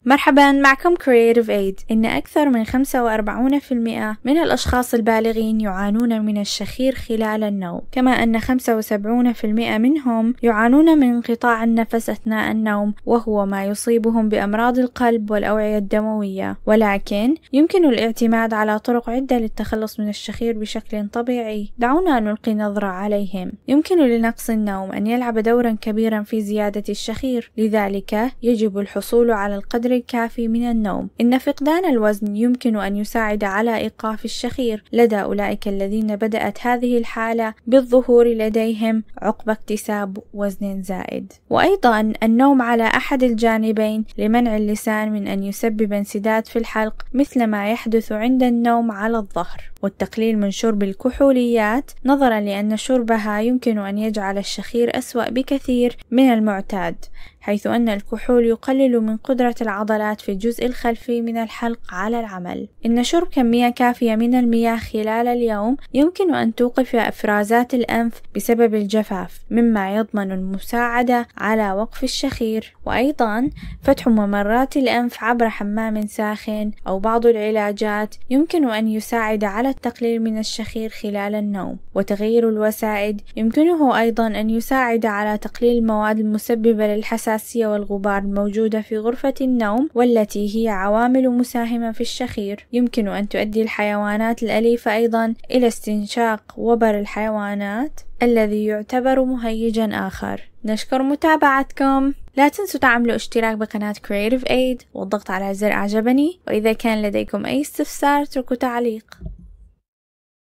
مرحبا، معكم Creative Aid. إن أكثر من 45% من الأشخاص البالغين يعانون من الشخير خلال النوم، كما أن 75% منهم يعانون من انقطاع النفس أثناء النوم، وهو ما يصيبهم بأمراض القلب والأوعية الدموية. ولكن يمكن الاعتماد على طرق عدة للتخلص من الشخير بشكل طبيعي. دعونا نلقي نظرة عليهم. يمكن لنقص النوم أن يلعب دورا كبيرا في زيادة الشخير، لذلك يجب الحصول على القدر الكافي من النوم. إن فقدان الوزن يمكن أن يساعد على إيقاف الشخير لدى أولئك الذين بدأت هذه الحالة بالظهور لديهم عقب اكتساب وزن زائد. وأيضا النوم على أحد الجانبين لمنع اللسان من أن يسبب انسداد في الحلق، مثل ما يحدث عند النوم على الظهر. والتقليل من شرب الكحوليات، نظرا لأن شربها يمكن أن يجعل الشخير أسوأ بكثير من المعتاد، حيث أن الكحول يقلل من قدرة العضلات في الجزء الخلفي من الحلق على العمل. إن شرب كمية كافية من المياه خلال اليوم يمكن أن توقف إفرازات الأنف بسبب الجفاف، مما يضمن المساعدة على وقف الشخير. وأيضا فتح ممرات الأنف عبر حمام ساخن أو بعض العلاجات يمكن أن يساعد على التقليل من الشخير خلال النوم. وتغيير الوسائد يمكنه أيضا أن يساعد على تقليل المواد المسببة للحساسية والغبار الموجودة في غرفة النوم، والتي هي عوامل مساهمة في الشخير. يمكن أن تؤدي الحيوانات الأليفة أيضا إلى استنشاق وبر الحيوانات، الذي يعتبر مهيجا آخر. نشكر متابعتكم. لا تنسوا تعملوا اشتراك بقناة Creative Aid والضغط على زر أعجبني، وإذا كان لديكم أي استفسار اتركوا تعليق.